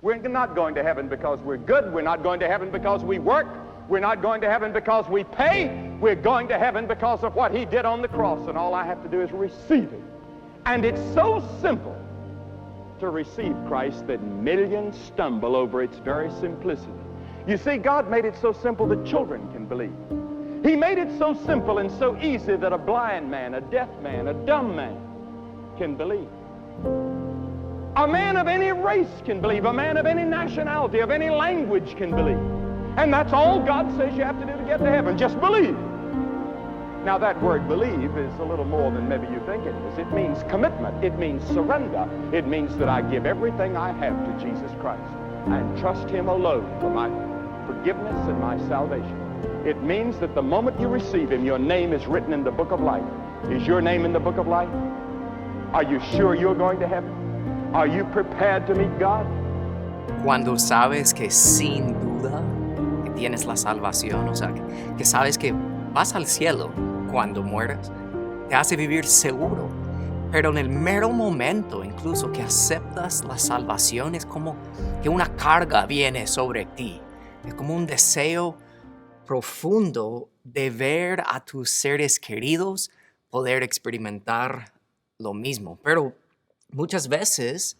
We're not going to heaven because we're good. We're not going to heaven because we work. We're not going to heaven because we pay. We're going to heaven because of what he did on the cross, and all I have to do is receive it. And it's so simple to receive Christ that millions stumble over its very simplicity. You see, God made it so simple that children can believe. He made it so simple and so easy that a blind man, a deaf man, a dumb man can believe. A man of any race can believe. A man of any nationality, of any language can believe. And that's all God says you have to do to get to heaven. Just believe. Now that word believe is a little more than maybe you think it is. It means commitment. It means surrender. It means that I give everything I have to Jesus Christ and trust him alone for my forgiveness and my salvation. It means that the moment you receive him, your name is written in the book of life. Is your name in the book of life? Are you sure you're going to heaven? Are you prepared to meet God? Cuando sabes que sin duda que tienes la salvación, o sea, que sabes que vas al cielo cuando mueres, te hace vivir seguro. Pero en el mero momento, incluso que aceptas la salvación, es como que una carga viene sobre ti. Es como un deseo profundo de ver a tus seres queridos poder experimentar lo mismo. Pero muchas veces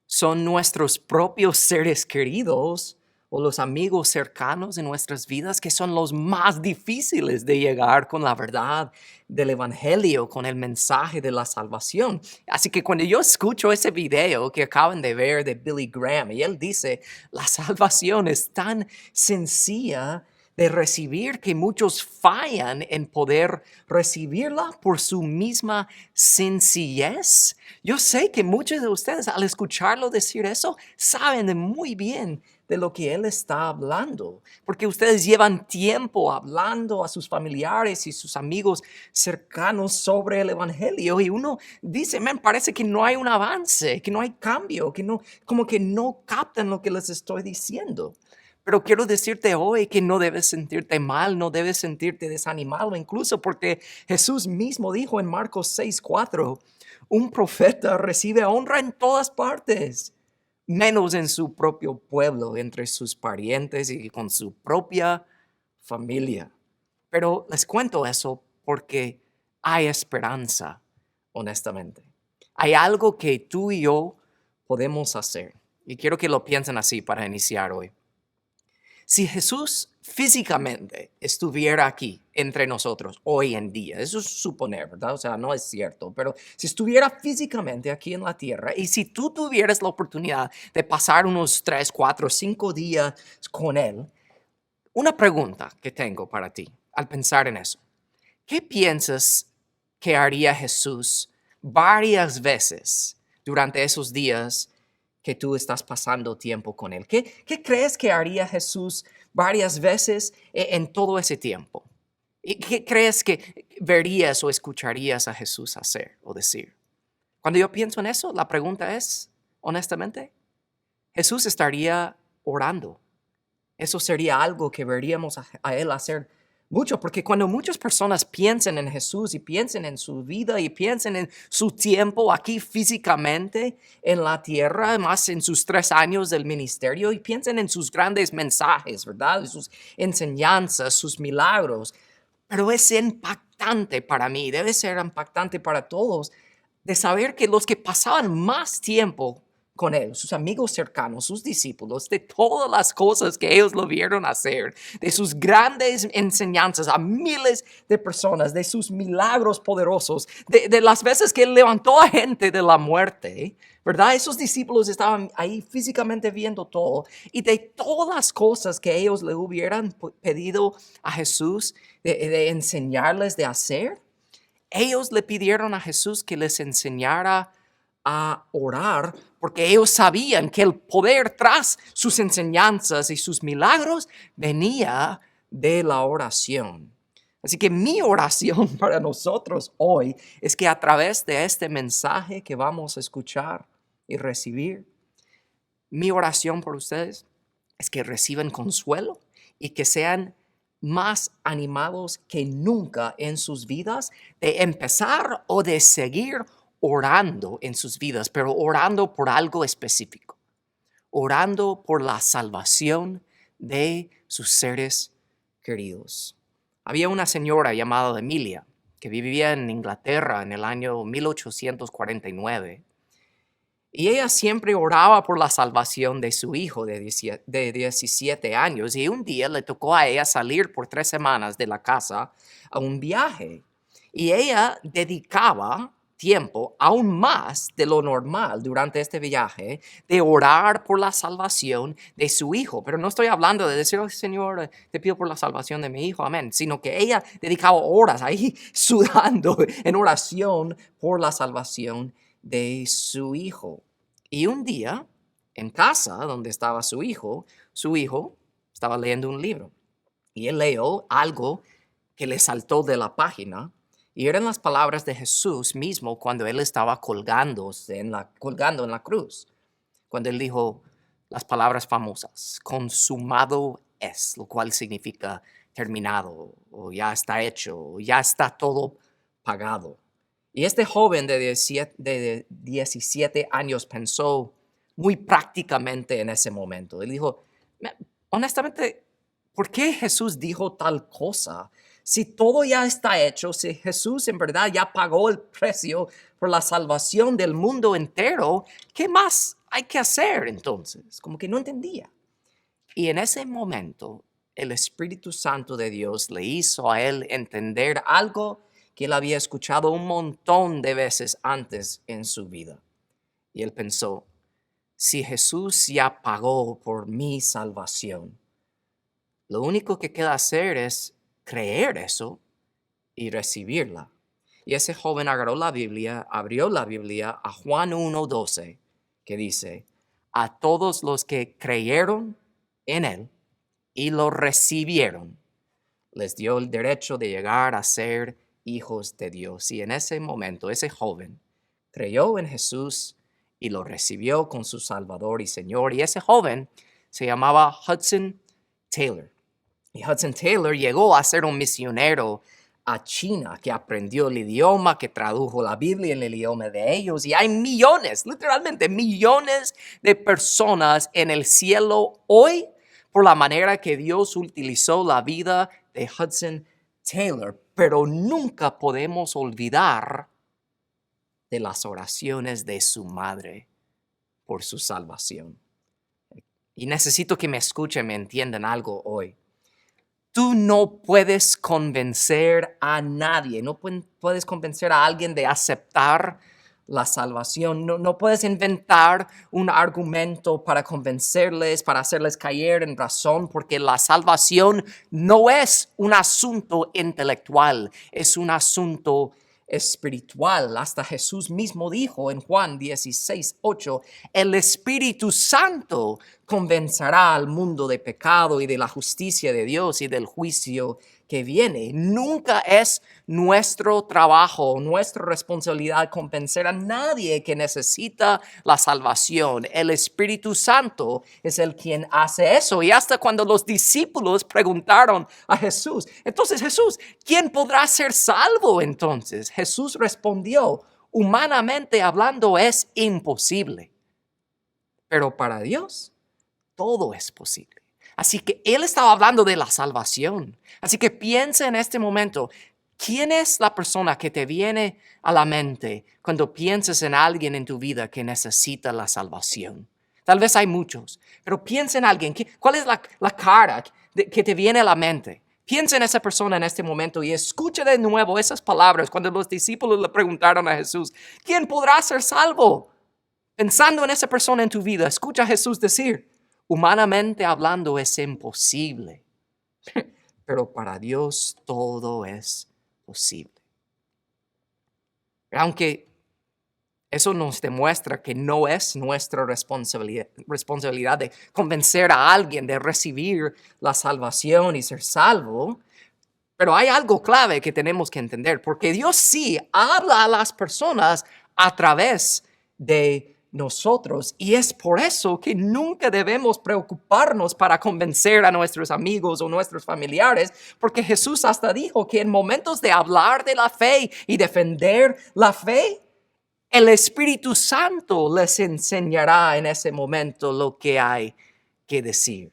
son nuestros propios seres queridos o los amigos cercanos en nuestras vidas que son los más difíciles de llegar con la verdad del Evangelio, con el mensaje de la salvación. Así que cuando yo escucho ese video que acaban de ver de Billy Graham, y él dice, la salvación es tan sencilla de recibir que muchos fallan en poder recibirla por su misma sencillez. Yo sé que muchos de ustedes al escucharlo decir eso saben muy bien de lo que él está hablando, porque ustedes llevan tiempo hablando a sus familiares y sus amigos cercanos sobre el Evangelio y uno dice, parece que no hay un avance, que no hay cambio, que no, como que no captan lo que les estoy diciendo. Pero quiero decirte hoy que no debes sentirte mal, no debes sentirte desanimado, incluso porque Jesús mismo dijo en Marcos 6:4, un profeta recibe honra en todas partes, menos en su propio pueblo, entre sus parientes y con su propia familia. Pero les cuento eso porque hay esperanza, honestamente. Hay algo que tú y yo podemos hacer. Y quiero que lo piensen así para iniciar hoy. Si Jesús físicamente estuviera aquí entre nosotros hoy en día, eso es suponer, ¿verdad? O sea, no es cierto, pero si estuviera físicamente aquí en la tierra y si tú tuvieras la oportunidad de pasar unos 3, 4, 5 días con Él, una pregunta que tengo para ti al pensar en eso. ¿Qué piensas que haría Jesús varias veces durante esos días que tú estás pasando tiempo con Él? ¿Qué crees que haría Jesús varias veces en todo ese tiempo? ¿Y qué crees que verías o escucharías a Jesús hacer o decir? Cuando yo pienso en eso, la pregunta es, honestamente, Jesús estaría orando. Eso sería algo que veríamos a Él hacer mucho, porque cuando muchas personas piensan en Jesús y piensan en su vida y piensan en su tiempo aquí físicamente en la tierra, más en sus 3 años del ministerio, y piensan en sus grandes mensajes, ¿verdad? Sus enseñanzas, sus milagros. Pero es impactante para mí, debe ser impactante para todos, de saber que los que pasaban más tiempo con Él, sus amigos cercanos, sus discípulos, de todas las cosas que ellos lo vieron hacer, de sus grandes enseñanzas a miles de personas, de sus milagros poderosos, de las veces que Él levantó a gente de la muerte, ¿verdad? Esos discípulos estaban ahí físicamente viendo todo, y de todas las cosas que ellos le hubieran pedido a Jesús de enseñarles de hacer, ellos le pidieron a Jesús que les enseñara a orar, porque ellos sabían que el poder tras sus enseñanzas y sus milagros venía de la oración. Así que mi oración para nosotros hoy es que a través de este mensaje que vamos a escuchar y recibir, mi oración por ustedes es que reciban consuelo y que sean más animados que nunca en sus vidas de empezar o de seguir orando en sus vidas, pero orando por algo específico. orando por la salvación de sus seres queridos. Había una señora llamada Emilia que vivía en Inglaterra en el año 1849. Y ella siempre oraba por la salvación de su hijo de 17 años. Y un día le tocó a ella salir por 3 semanas de la casa a un viaje. Y ella dedicaba tiempo aún más de lo normal durante este viaje de orar por la salvación de su hijo. Pero no estoy hablando de decir, oh, Señor, te pido por la salvación de mi hijo, amén. Sino que ella dedicaba horas ahí sudando en oración por la salvación de su hijo. Y un día, en casa donde estaba su hijo estaba leyendo un libro. Y él leyó algo que le saltó de la página. Y eran las palabras de Jesús mismo cuando él estaba colgando en la cruz. Cuando él dijo las palabras famosas, consumado es, lo cual significa terminado, o ya está hecho, o ya está todo pagado. Y este joven de 17 años pensó muy prácticamente en ese momento. Él dijo, honestamente, ¿por qué Jesús dijo tal cosa? Si todo ya está hecho, si Jesús en verdad ya pagó el precio por la salvación del mundo entero, ¿qué más hay que hacer entonces? Como que no entendía. Y en ese momento, el Espíritu Santo de Dios le hizo a él entender algo que él había escuchado un montón de veces antes en su vida. Y él pensó, si Jesús ya pagó por mi salvación, lo único que queda hacer es creer eso y recibirla. Y ese joven agarró la Biblia, abrió la Biblia a Juan 1:12, que dice, a todos los que creyeron en él y lo recibieron, les dio el derecho de llegar a ser hijos de Dios. Y en ese momento, ese joven creyó en Jesús y lo recibió con su Salvador y Señor. Y ese joven se llamaba Hudson Taylor. Y Hudson Taylor llegó a ser un misionero a China, que aprendió el idioma, que tradujo la Biblia en el idioma de ellos. Y hay millones, literalmente millones de personas en el cielo hoy por la manera que Dios utilizó la vida de Hudson Taylor. Pero nunca podemos olvidar de las oraciones de su madre por su salvación. Y necesito que me escuchen, me entiendan algo hoy. Tú no puedes convencer a nadie, no puedes convencer a alguien de aceptar la salvación. No puedes inventar un argumento para convencerles, para hacerles caer en razón, porque la salvación no es un asunto intelectual, es un asunto espiritual. Hasta Jesús mismo dijo en Juan 16:8, el Espíritu Santo convencerá al mundo de pecado y de la justicia de Dios y del juicio que viene. Nunca es nuestro trabajo, nuestra responsabilidad convencer a nadie que necesita la salvación. El Espíritu Santo es el quien hace eso. Y hasta cuando los discípulos preguntaron a Jesús, entonces Jesús, ¿quién podrá ser salvo entonces? Jesús respondió, humanamente hablando es imposible, pero para Dios todo es posible. Así que él estaba hablando de la salvación. Así que piensa en este momento, ¿quién es la persona que te viene a la mente cuando piensas en alguien en tu vida que necesita la salvación? Tal vez hay muchos, pero piensa en alguien. ¿Cuál es la cara que te viene a la mente? Piensa en esa persona en este momento y escucha de nuevo esas palabras cuando los discípulos le preguntaron a Jesús, ¿quién podrá ser salvo? Pensando en esa persona en tu vida, escucha a Jesús decir, humanamente hablando es imposible, pero para Dios todo es posible. Aunque eso nos demuestra que no es nuestra responsabilidad de convencer a alguien de recibir la salvación y ser salvo, pero hay algo clave que tenemos que entender, porque Dios sí habla a las personas a través de nosotros, y es por eso que nunca debemos preocuparnos para convencer a nuestros amigos o nuestros familiares, porque Jesús hasta dijo que en momentos de hablar de la fe y defender la fe, El Espíritu Santo les enseñará en ese momento lo que hay que decir.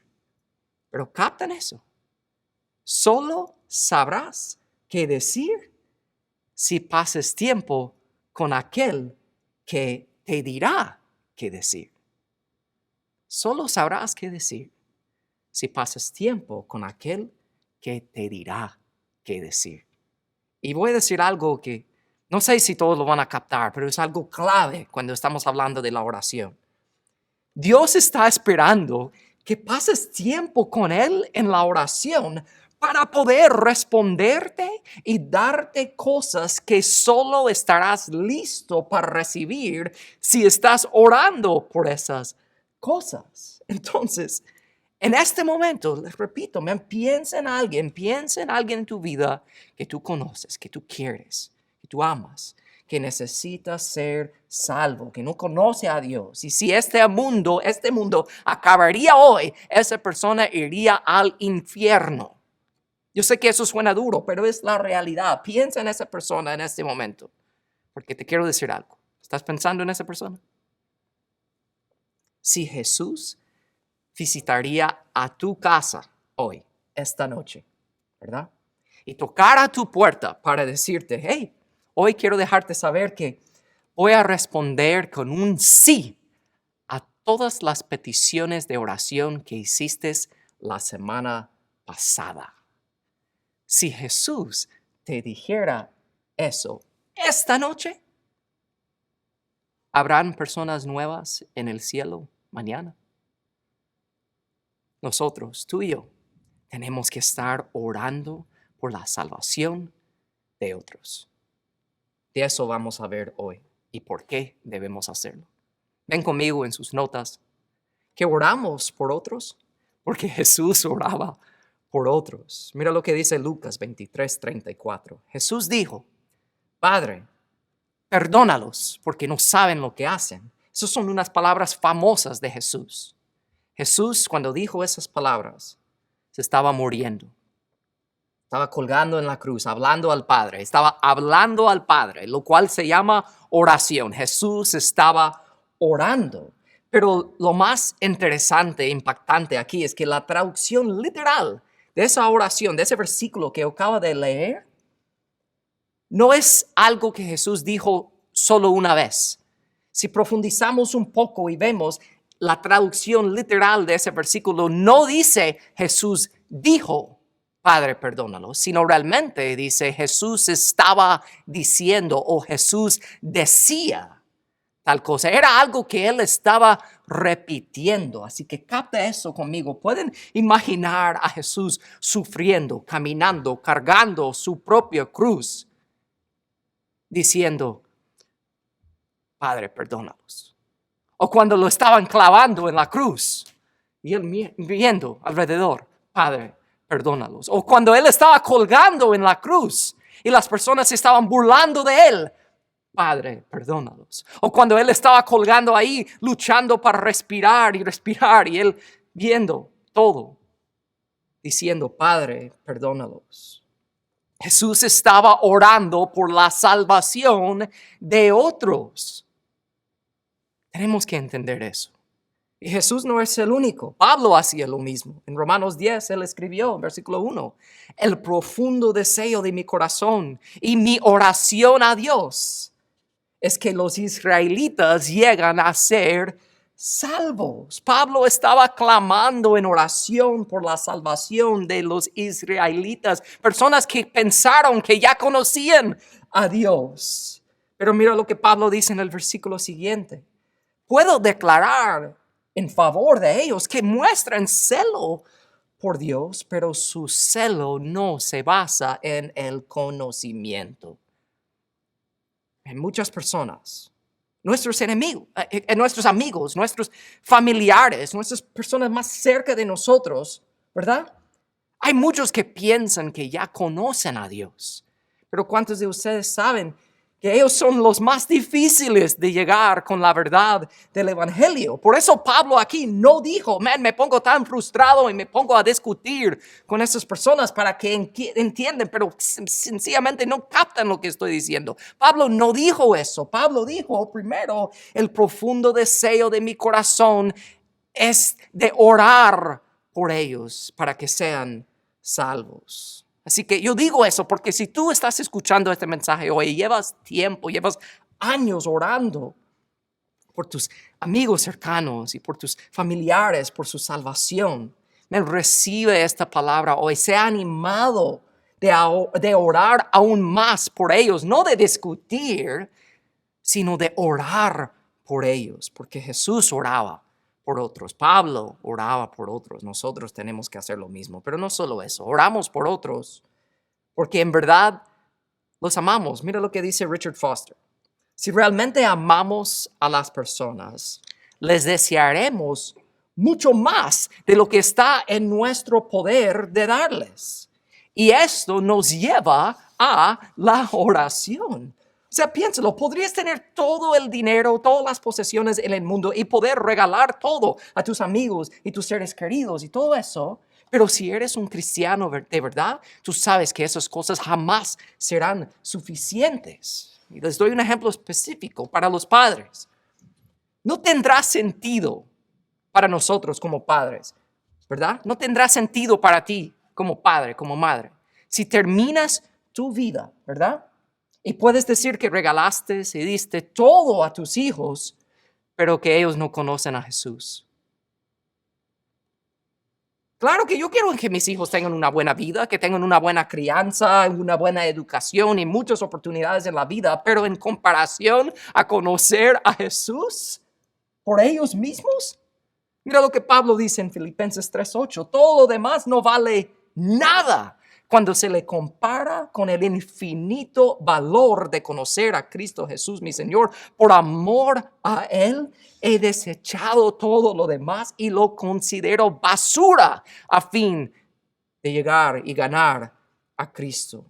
Pero captan eso. Solo sabrás qué decir si pasas tiempo con aquel que te dirá qué decir. Solo sabrás qué decir si pasas tiempo con aquel que te dirá qué decir. Y voy a decir algo que no sé si todos lo van a captar, pero es algo clave cuando estamos hablando de la oración. Dios está esperando que pases tiempo con Él en la oración para poder responderte y darte cosas que solo estarás listo para recibir si estás orando por esas cosas. Entonces, en este momento, les repito, piensa en alguien en tu vida que tú conoces, que tú quieres, que tú amas, que necesita ser salvo, que no conoce a Dios. Y si este mundo acabaría hoy, esa persona iría al infierno. Yo sé que eso suena duro, pero es la realidad. Piensa en esa persona en este momento, porque te quiero decir algo. ¿Estás pensando en esa persona? Si Jesús visitaría a tu casa hoy, esta noche, ¿verdad? Y tocara a tu puerta para decirte, hey, hoy quiero dejarte saber que voy a responder con un sí a todas las peticiones de oración que hiciste la semana pasada. Si Jesús te dijera eso esta noche, ¿habrán personas nuevas en el cielo mañana? Nosotros, tú y yo, tenemos que estar orando por la salvación de otros. De eso vamos a ver hoy y por qué debemos hacerlo. Ven conmigo en sus notas que oramos por otros porque Jesús oraba por otros. Mira lo que dice Lucas 23:34. Jesús dijo, Padre, perdónalos porque no saben lo que hacen. Esas son unas palabras famosas de Jesús. Jesús, cuando dijo esas palabras, se estaba muriendo. Estaba colgando en la cruz, hablando al Padre. Estaba hablando al Padre, lo cual se llama oración. Jesús estaba orando. Pero lo más interesante e impactante aquí es que la traducción literal de esa oración, de ese versículo que acaba de leer, no es algo que Jesús dijo solo una vez. Si profundizamos un poco y vemos la traducción literal de ese versículo, no dice Jesús dijo, Padre, perdónalo, sino realmente dice Jesús estaba diciendo o Jesús decía tal cosa. Era algo que él estaba repitiendo. Así que capta eso conmigo. Pueden imaginar a Jesús sufriendo, caminando, cargando su propia cruz, diciendo, Padre, perdónalos. O cuando lo estaban clavando en la cruz y él viendo alrededor, Padre, perdónalos. O cuando él estaba colgando en la cruz y las personas se estaban burlando de él, Padre, perdónalos. O cuando él estaba colgando ahí, luchando para respirar y él viendo todo, diciendo, Padre, perdónalos. Jesús estaba orando por la salvación de otros. Tenemos que entender eso. Y Jesús no es el único. Pablo hacía lo mismo. En Romanos 10, él escribió, en versículo 1, el profundo deseo de mi corazón y mi oración a Dios es que los israelitas llegan a ser salvos. Pablo estaba clamando en oración por la salvación de los israelitas, personas que pensaron que ya conocían a Dios. Pero mira lo que Pablo dice en el versículo siguiente. Puedo declarar en favor de ellos que muestran celo por Dios, pero su celo no se basa en el conocimiento. En muchas personas, nuestros enemigos, nuestros amigos, nuestros familiares, nuestras personas más cerca de nosotros, ¿verdad? Hay muchos que piensan que ya conocen a Dios, pero ¿cuántos de ustedes saben que ellos son los más difíciles de llegar con la verdad del evangelio. Por eso Pablo aquí no dijo, me pongo tan frustrado y me pongo a discutir con esas personas para que entiendan, pero sencillamente no captan lo que estoy diciendo. Pablo no dijo eso. Pablo dijo, primero, el profundo deseo de mi corazón es de orar por ellos para que sean salvos. Así que yo digo eso porque si tú estás escuchando este mensaje hoy, llevas tiempo, llevas años orando por tus amigos cercanos y por tus familiares, por su salvación, recibe esta palabra hoy, sea animado de orar aún más por ellos, no de discutir, sino de orar por ellos, porque Jesús oraba por otros. Pablo oraba por otros. Nosotros tenemos que hacer lo mismo. Pero no solo eso, oramos por otros porque en verdad los amamos. Mira lo que dice Richard Foster. Si realmente amamos a las personas, les desearemos mucho más de lo que está en nuestro poder de darles. Y esto nos lleva a la oración. O sea, piénsalo, podrías tener todo el dinero, todas las posesiones en el mundo y poder regalar todo a tus amigos y tus seres queridos y todo eso. Pero si eres un cristiano de verdad, tú sabes que esas cosas jamás serán suficientes. Y les doy un ejemplo específico para los padres. No tendrá sentido para nosotros como padres, ¿verdad? No tendrá sentido para ti como padre, como madre. Si terminas tu vida, ¿verdad? Y puedes decir que regalaste y diste todo a tus hijos, pero que ellos no conocen a Jesús. Claro que yo quiero que mis hijos tengan una buena vida, que tengan una buena crianza, una buena educación y muchas oportunidades en la vida, pero en comparación a conocer a Jesús por ellos mismos, mira lo que Pablo dice en Filipenses 3:8, todo lo demás no vale nada cuando se le compara con el infinito valor de conocer a Cristo Jesús, mi Señor. Por amor a Él, he desechado todo lo demás y lo considero basura a fin de llegar y ganar a Cristo.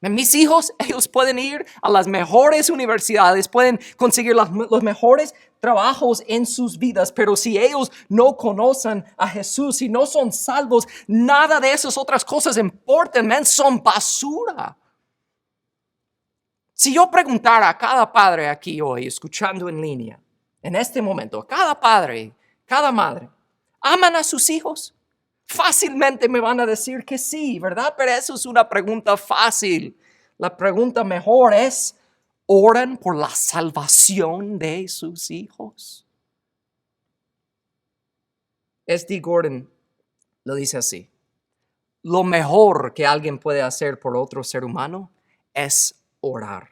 Mis hijos, ellos pueden ir a las mejores universidades, pueden conseguir los mejores trabajos en sus vidas, pero si ellos no conocen a Jesús, si no son salvos, nada de esas otras cosas importan, son basura. Si yo preguntara a cada padre aquí hoy, escuchando en línea, en este momento, a cada padre, cada madre, ¿aman a sus hijos? Fácilmente me van a decir que sí, ¿verdad? Pero eso es una pregunta fácil. La pregunta mejor es, ¿oran por la salvación de sus hijos? S.D. Gordon lo dice así. Lo mejor que alguien puede hacer por otro ser humano es orar.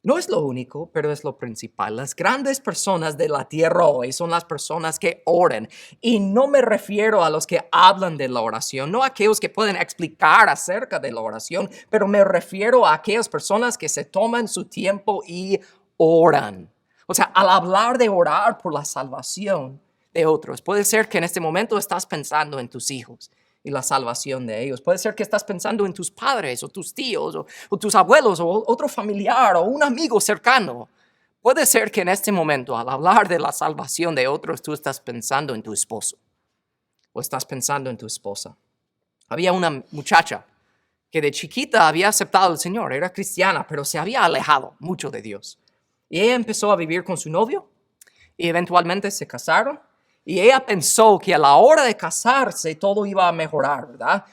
No es lo único, pero es lo principal. Las grandes personas de la tierra hoy son las personas que oran. Y no me refiero a los que hablan de la oración, no a aquellos que pueden explicar acerca de la oración, pero me refiero a aquellas personas que se toman su tiempo y oran. O sea, al hablar de orar por la salvación de otros, puede ser que en este momento estás pensando en tus hijos y la salvación de ellos. Puede ser que estás pensando en tus padres o tus tíos o tus abuelos o otro familiar o un amigo cercano. Puede ser que en este momento, al hablar de la salvación de otros, tú estás pensando en tu esposo o estás pensando en tu esposa. Había una muchacha que de chiquita había aceptado al Señor, era cristiana, pero se había alejado mucho de Dios. Y ella empezó a vivir con su novio y eventualmente se casaron. Y ella pensó que a la hora de casarse todo iba a mejorar, ¿verdad?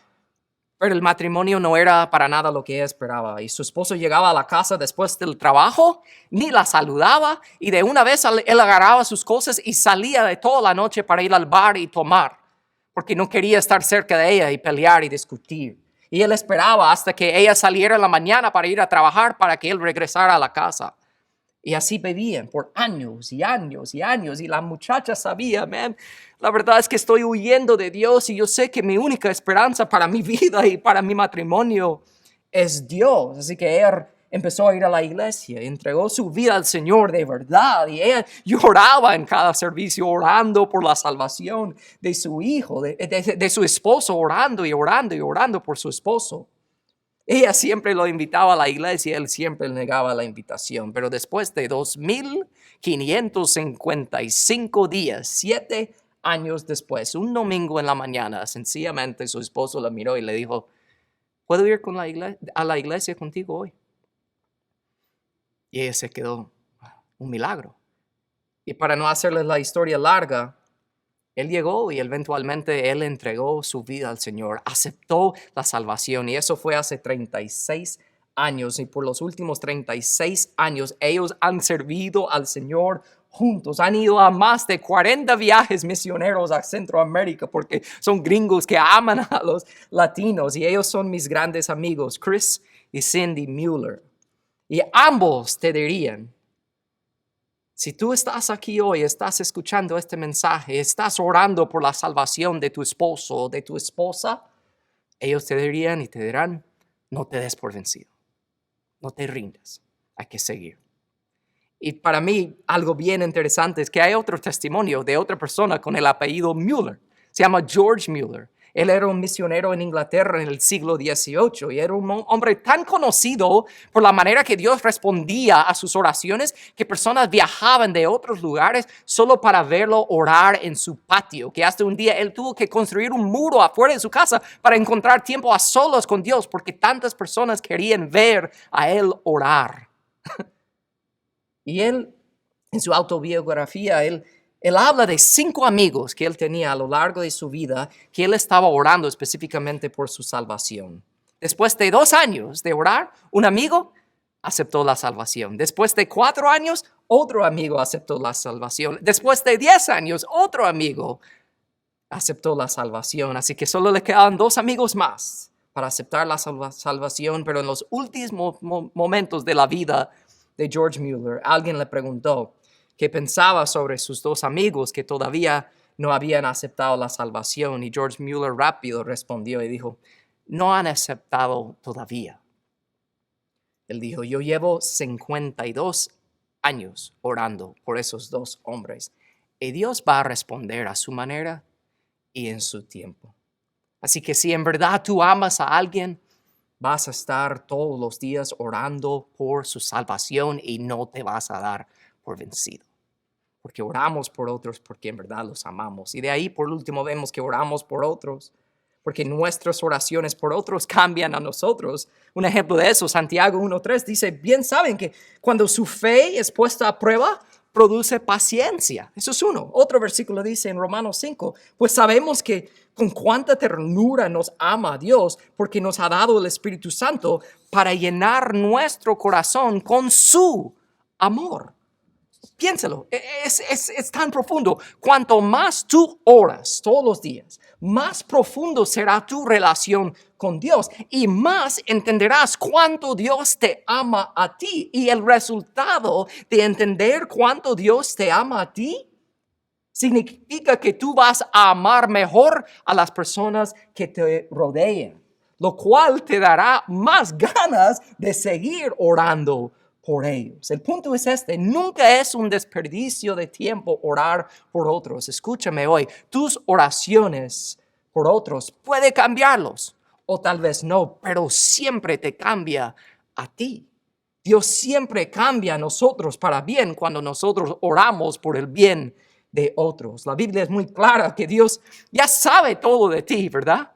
Pero el matrimonio no era para nada lo que ella esperaba. Y su esposo llegaba a la casa después del trabajo, ni la saludaba, y de una vez él agarraba sus cosas y salía de toda la noche para ir al bar y tomar, porque no quería estar cerca de ella y pelear y discutir. Y él esperaba hasta que ella saliera en la mañana para ir a trabajar para que él regresara a la casa. Y así vivían por años y años y años. Y la muchacha sabía, la verdad es que estoy huyendo de Dios y yo sé que mi única esperanza para mi vida y para mi matrimonio es Dios. Así que ella empezó a ir a la iglesia, entregó su vida al Señor de verdad. Y ella lloraba en cada servicio, orando por la salvación de su hijo, de su esposo, orando y orando y orando por su esposo. Ella siempre lo invitaba a la iglesia, él siempre negaba la invitación. Pero después de 2,555 días, 7 años después, un domingo en la mañana, sencillamente su esposo la miró y le dijo, ¿puedo ir a la iglesia contigo hoy? Y ella se quedó, un milagro. Y para no hacerles la historia larga, él llegó y eventualmente él entregó su vida al Señor, aceptó la salvación y eso fue hace 36 años y por los últimos 36 años ellos han servido al Señor juntos, han ido a más de 40 viajes misioneros a Centroamérica porque son gringos que aman a los latinos y ellos son mis grandes amigos, Chris y Cindy Mueller. Y ambos te dirían, si tú estás aquí hoy, estás escuchando este mensaje, estás orando por la salvación de tu esposo o de tu esposa, ellos te dirían y te dirán, no te des por vencido, no te rindas, hay que seguir. Y para mí algo bien interesante es que hay otro testimonio de otra persona con el apellido Mueller, se llama George Mueller. Él era un misionero en Inglaterra en el siglo XVIII y era un hombre tan conocido por la manera que Dios respondía a sus oraciones que personas viajaban de otros lugares solo para verlo orar en su patio, que hasta un día él tuvo que construir un muro afuera de su casa para encontrar tiempo a solos con Dios porque tantas personas querían ver a él orar. Y él, en su autobiografía, él habla de 5 amigos que él tenía a lo largo de su vida, que él estaba orando específicamente por su salvación. Después de 2 años de orar, un amigo aceptó la salvación. Después de 4 años, otro amigo aceptó la salvación. Después de 10 años, otro amigo aceptó la salvación. Así que solo le quedaban 2 amigos más para aceptar la salvación, pero en los últimos momentos de la vida de George Mueller, alguien le preguntó qué pensaba sobre sus 2 amigos que todavía no habían aceptado la salvación. Y George Mueller rápido respondió y dijo, no han aceptado todavía. Él dijo, yo llevo 52 años orando por esos 2 hombres y Dios va a responder a su manera y en su tiempo. Así que si en verdad tú amas a alguien, vas a estar todos los días orando por su salvación y no te vas a dar por vencido. Porque oramos por otros porque en verdad los amamos. Y de ahí por último vemos que oramos por otros porque nuestras oraciones por otros cambian a nosotros. Un ejemplo de eso, Santiago 1:3 dice, bien saben que cuando su fe es puesta a prueba, produce paciencia. Eso es uno. Otro versículo dice en Romanos 5, pues sabemos que con cuánta ternura nos ama Dios porque nos ha dado el Espíritu Santo para llenar nuestro corazón con su amor. Piénsalo, es tan profundo. Cuanto más tú oras todos los días, más profundo será tu relación con Dios y más entenderás cuánto Dios te ama a ti. Y el resultado de entender cuánto Dios te ama a ti significa que tú vas a amar mejor a las personas que te rodean, lo cual te dará más ganas de seguir orando por ellos. El punto es este, nunca es un desperdicio de tiempo orar por otros. Escúchame hoy, tus oraciones por otros puede cambiarlos o tal vez no, pero siempre te cambia a ti. Dios siempre cambia a nosotros para bien cuando nosotros oramos por el bien de otros. La Biblia es muy clara que Dios ya sabe todo de ti, ¿verdad?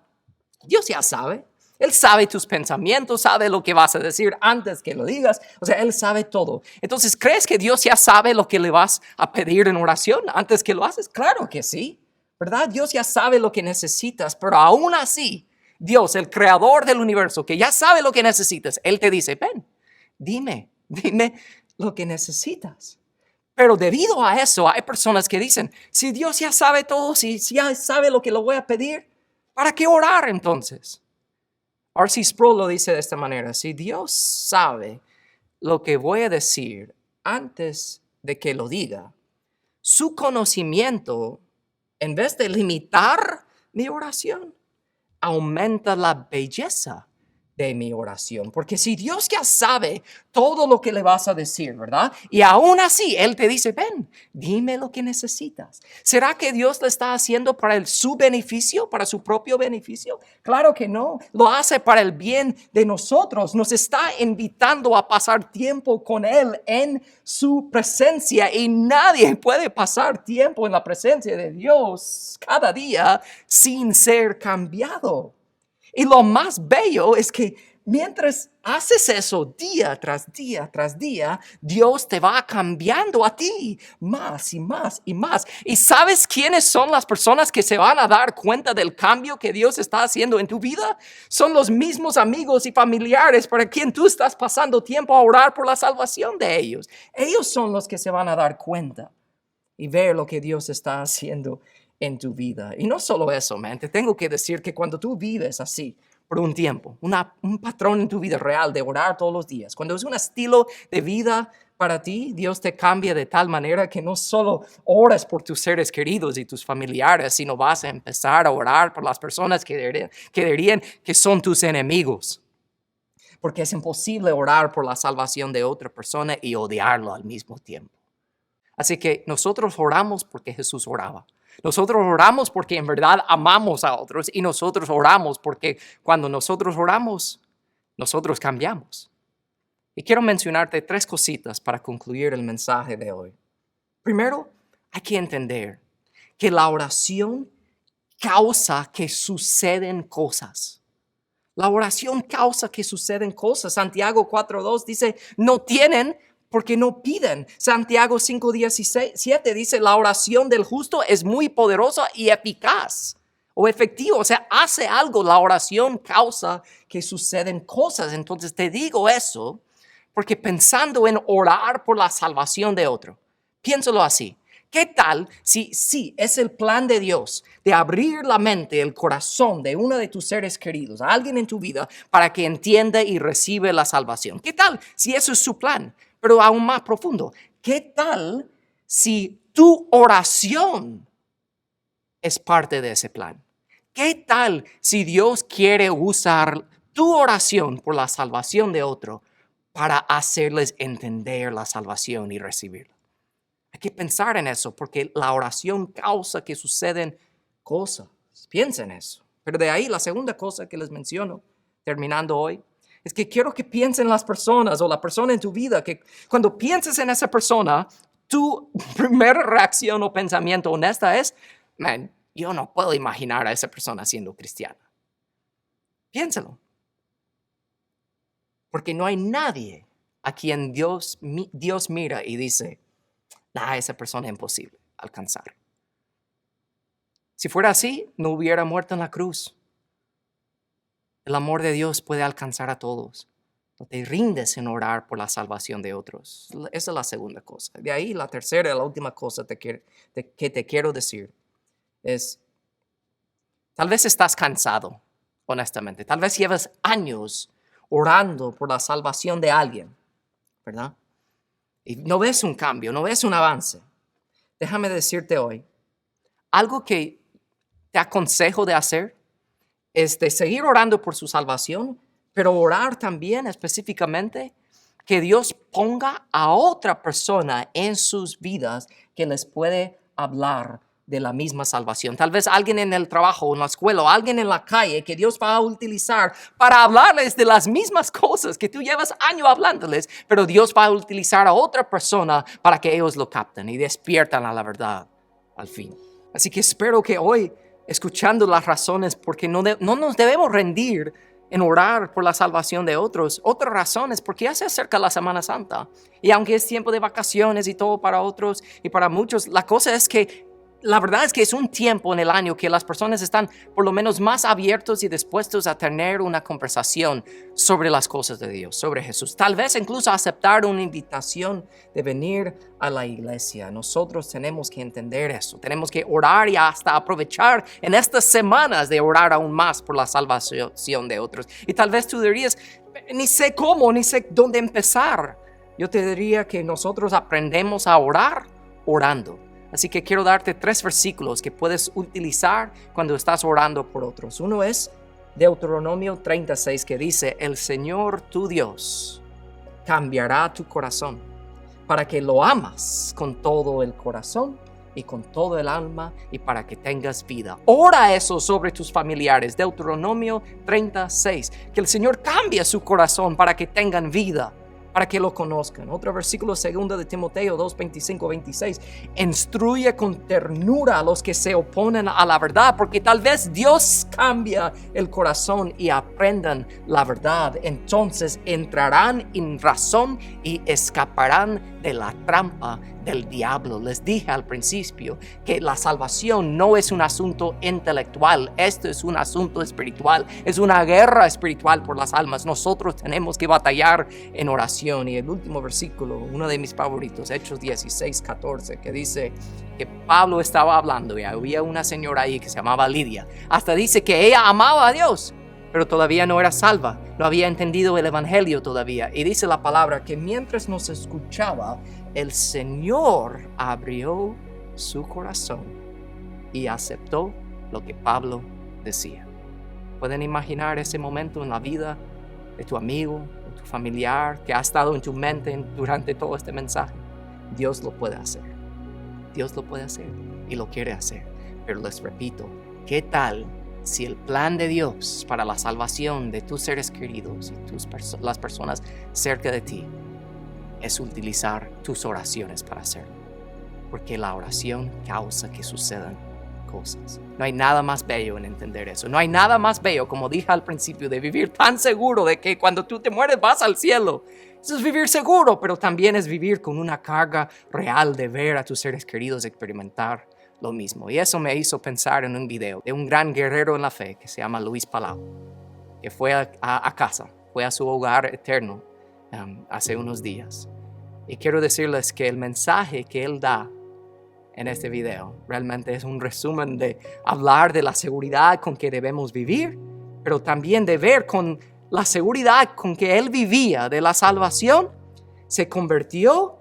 Dios ya sabe. Él sabe tus pensamientos, sabe lo que vas a decir antes que lo digas. O sea, Él sabe todo. Entonces, ¿crees que Dios ya sabe lo que le vas a pedir en oración antes que lo haces? Claro que sí, ¿verdad? Dios ya sabe lo que necesitas, pero aún así, Dios, el creador del universo, que ya sabe lo que necesitas, Él te dice, ven, dime lo que necesitas. Pero debido a eso, hay personas que dicen, si Dios ya sabe todo, si ya sabe lo que le voy a pedir, ¿para qué orar entonces? R.C. Sproul lo dice de esta manera, si Dios sabe lo que voy a decir antes de que lo diga, su conocimiento, en vez de limitar mi oración, aumenta la belleza de mi oración. Porque si Dios ya sabe todo lo que le vas a decir, ¿verdad? Y aún así, Él te dice, ven, dime lo que necesitas. ¿Será que Dios lo está haciendo para su beneficio, para su propio beneficio? Claro que no. Lo hace para el bien de nosotros. Nos está invitando a pasar tiempo con Él en su presencia. Y nadie puede pasar tiempo en la presencia de Dios cada día sin ser cambiado. Y lo más bello es que mientras haces eso día tras día tras día, Dios te va cambiando a ti más y más y más. ¿Y sabes quiénes son las personas que se van a dar cuenta del cambio que Dios está haciendo en tu vida? Son los mismos amigos y familiares para quien tú estás pasando tiempo a orar por la salvación de ellos. Ellos son los que se van a dar cuenta y ver lo que Dios está haciendo en tu vida. Y no solo eso, te tengo que decir que cuando tú vives así por un tiempo, un patrón en tu vida real de orar todos los días, cuando es un estilo de vida para ti, Dios te cambia de tal manera que no solo oras por tus seres queridos y tus familiares, sino vas a empezar a orar por las personas que dirían que son tus enemigos. Porque es imposible orar por la salvación de otra persona y odiarlo al mismo tiempo. Así que nosotros oramos porque Jesús oraba. Nosotros oramos porque en verdad amamos a otros y nosotros oramos porque cuando nosotros oramos, nosotros cambiamos. Y quiero mencionarte 3 cositas para concluir el mensaje de hoy. Primero, hay que entender que la oración causa que suceden cosas. La oración causa que suceden cosas. Santiago 4:2 dice, no tienen porque no piden. Santiago 5:17 dice, la oración del justo es muy poderosa y eficaz o efectivo. O sea, hace algo. La oración causa que suceden cosas. Entonces te digo eso porque pensando en orar por la salvación de otro, piénsalo así. ¿Qué tal si es el plan de Dios de abrir la mente, el corazón de uno de tus seres queridos, a alguien en tu vida, para que entienda y reciba la salvación? ¿Qué tal si eso es su plan? Pero aún más profundo, ¿qué tal si tu oración es parte de ese plan? ¿Qué tal si Dios quiere usar tu oración por la salvación de otro para hacerles entender la salvación y recibirla? Hay que pensar en eso porque la oración causa que suceden cosas. Piensa en eso. Pero de ahí la segunda cosa que les menciono, terminando hoy, es que quiero que piensen las personas o la persona en tu vida, que cuando pienses en esa persona, tu primera reacción o pensamiento honesta es, yo no puedo imaginar a esa persona siendo cristiana. Piénsalo. Porque no hay nadie a quien Dios mira y dice, esa persona es imposible alcanzar. Si fuera así, no hubiera muerto en la cruz. El amor de Dios puede alcanzar a todos. No te rindes en orar por la salvación de otros. Esa es la segunda cosa. De ahí la tercera y la última cosa que te quiero decir es, tal vez estás cansado, honestamente. Tal vez llevas años orando por la salvación de alguien, ¿verdad? Y no ves un cambio, no ves un avance. Déjame decirte hoy, algo que te aconsejo de hacer es de seguir orando por su salvación, pero orar también específicamente que Dios ponga a otra persona en sus vidas que les puede hablar de la misma salvación. Tal vez alguien en el trabajo, en la escuela, o alguien en la calle que Dios va a utilizar para hablarles de las mismas cosas que tú llevas años hablándoles, pero Dios va a utilizar a otra persona para que ellos lo capten y despiertan a la verdad al fin. Así que espero que hoy, escuchando las razones porque no nos debemos rendir en orar por la salvación de otros, otra razón es porque ya se acerca la Semana Santa. Y aunque es tiempo de vacaciones y todo para otros y para muchos, la cosa es que la verdad es que es un tiempo en el año que las personas están por lo menos más abiertos y dispuestos a tener una conversación sobre las cosas de Dios, sobre Jesús. Tal vez incluso aceptar una invitación de venir a la iglesia. Nosotros tenemos que entender eso. Tenemos que orar y hasta aprovechar en estas semanas de orar aún más por la salvación de otros. Y tal vez tú dirías, ni sé cómo, ni sé dónde empezar. Yo te diría que nosotros aprendemos a orar orando. Así que quiero darte 3 versículos que puedes utilizar cuando estás orando por otros. Uno es Deuteronomio 36, que dice: el Señor tu Dios cambiará tu corazón para que lo amas con todo el corazón y con todo el alma, y para que tengas vida. Ora eso sobre tus familiares. Deuteronomio 36, que el Señor cambie su corazón para que tengan vida, para que lo conozcan. Otro versículo, 2 de Timoteo 2, 25, 26. Instruye con ternura a los que se oponen a la verdad, porque tal vez Dios cambia el corazón y aprendan la verdad. Entonces entrarán en razón y escaparán de la trampa del diablo. Les dije al principio que la salvación no es un asunto intelectual, esto es un asunto espiritual, es una guerra espiritual por las almas. Nosotros tenemos que batallar en oración. Y el último versículo, uno de mis favoritos, Hechos 16, 14, que dice que Pablo estaba hablando y había una señora ahí que se llamaba Lidia. Hasta dice que ella amaba a Dios, pero todavía no era salva, no había entendido el evangelio todavía. Y dice la palabra que mientras nos escuchaba, el Señor abrió su corazón y aceptó lo que Pablo decía. ¿Pueden imaginar ese momento en la vida de tu amigo o tu familiar que ha estado en tu mente durante todo este mensaje? Dios lo puede hacer. Dios lo puede hacer y lo quiere hacer. Pero les repito, ¿qué tal si el plan de Dios para la salvación de tus seres queridos y las personas cerca de ti es utilizar tus oraciones para hacerlo? Porque la oración causa que sucedan cosas. No hay nada más bello en entender eso. No hay nada más bello, como dije al principio, de vivir tan seguro de que cuando tú te mueres vas al cielo. Eso es vivir seguro, pero también es vivir con una carga real de ver a tus seres queridos experimentar lo mismo. Y eso me hizo pensar en un video de un gran guerrero en la fe que se llama Luis Palau, que fue a casa, fue a su hogar eterno hace unos días. Y quiero decirles que el mensaje que él da en este video realmente es un resumen de hablar de la seguridad con que debemos vivir, pero también de ver con la seguridad con que él vivía de la salvación, se convirtió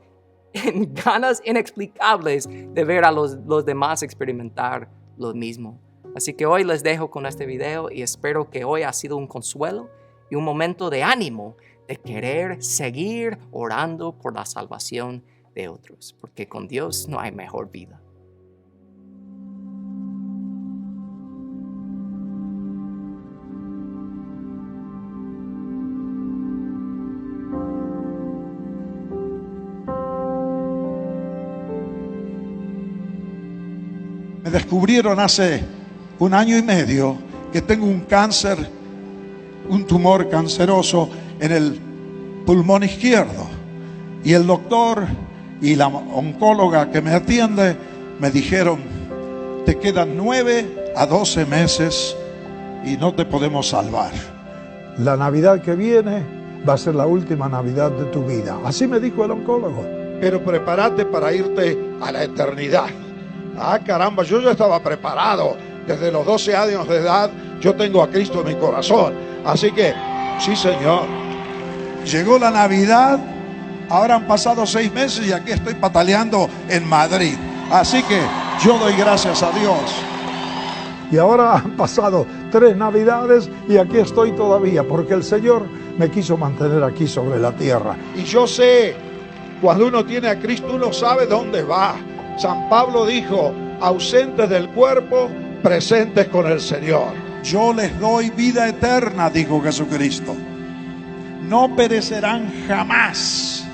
en ganas inexplicables de ver a los demás experimentar lo mismo. Así que hoy les dejo con este video y espero que hoy ha sido un consuelo y un momento de ánimo de querer seguir orando por la salvación de otros, porque con Dios no hay mejor vida. Me descubrieron hace 1 año y medio que tengo un cáncer, un tumor canceroso en el pulmón izquierdo. Y el doctor y la oncóloga que me atiende me dijeron: te quedan 9 a 12 meses y no te podemos salvar. La Navidad que viene va a ser la última Navidad de tu vida. Así me dijo el oncólogo. Pero prepárate para irte a la eternidad. Ah, caramba, yo ya estaba preparado. Desde los 12 años de edad yo tengo a Cristo en mi corazón. Así que, sí, Señor. Llegó la Navidad, ahora han pasado 6 meses y aquí estoy pataleando en Madrid. Así que yo doy gracias a Dios. Y ahora han pasado 3 Navidades y aquí estoy todavía, porque el Señor me quiso mantener aquí sobre la tierra. Y yo sé, cuando uno tiene a Cristo, uno sabe dónde va. San Pablo dijo: ausentes del cuerpo, presentes con el Señor. Yo les doy vida eterna, dijo Jesucristo. No perecerán jamás,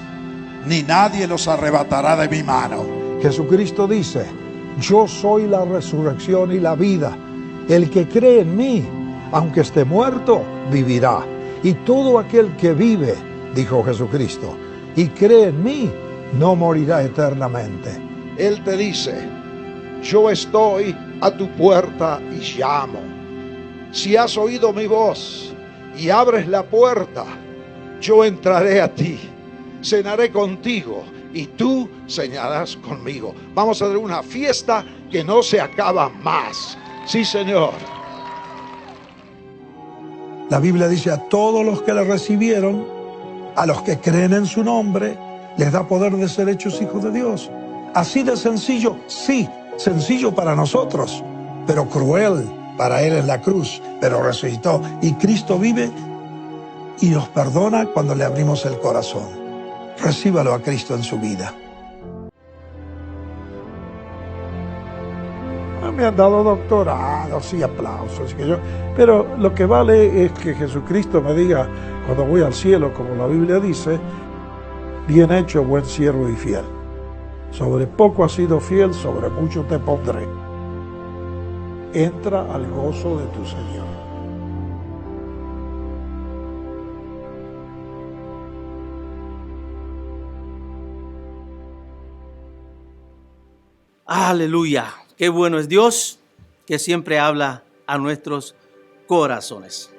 ni nadie los arrebatará de mi mano. Jesucristo dice: yo soy la resurrección y la vida. El que cree en mí, aunque esté muerto, vivirá. Y todo aquel que vive, dijo Jesucristo, y cree en mí, no morirá eternamente. Él te dice: yo estoy a tu puerta y llamo. Si has oído mi voz y abres la puerta, yo entraré a ti, cenaré contigo y tú cenarás conmigo. Vamos a tener una fiesta que no se acaba más. Sí, Señor. La Biblia dice: a todos los que le recibieron, a los que creen en su nombre, les da poder de ser hechos hijos de Dios. Así de sencillo, sí, sencillo para nosotros, pero cruel para Él en la cruz, pero resucitó. Y Cristo vive y nos perdona cuando le abrimos el corazón. Recíbalo a Cristo en su vida. Me han dado doctorados y aplausos, pero lo que vale es que Jesucristo me diga cuando voy al cielo, como la Biblia dice, bien hecho, buen siervo y fiel. Sobre poco has sido fiel, sobre mucho te pondré. Entra al gozo de tu Señor. Aleluya. Qué bueno es Dios que siempre habla a nuestros corazones.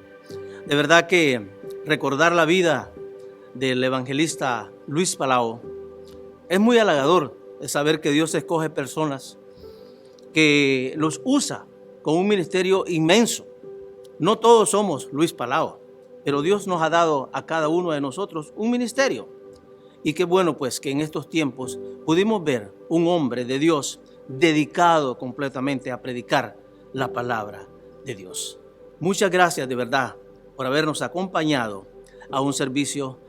De verdad que recordar la vida del evangelista Luis Palau es muy halagador de saber que Dios escoge personas que los usa con un ministerio inmenso. No todos somos Luis Palau, pero Dios nos ha dado a cada uno de nosotros un ministerio. Y qué bueno pues que en estos tiempos pudimos ver un hombre de Dios dedicado completamente a predicar la palabra de Dios. Muchas gracias de verdad por habernos acompañado a un servicio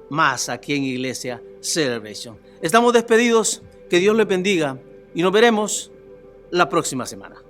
más aquí en Iglesia Celebration. Estamos despedidos, que Dios les bendiga y nos veremos la próxima semana.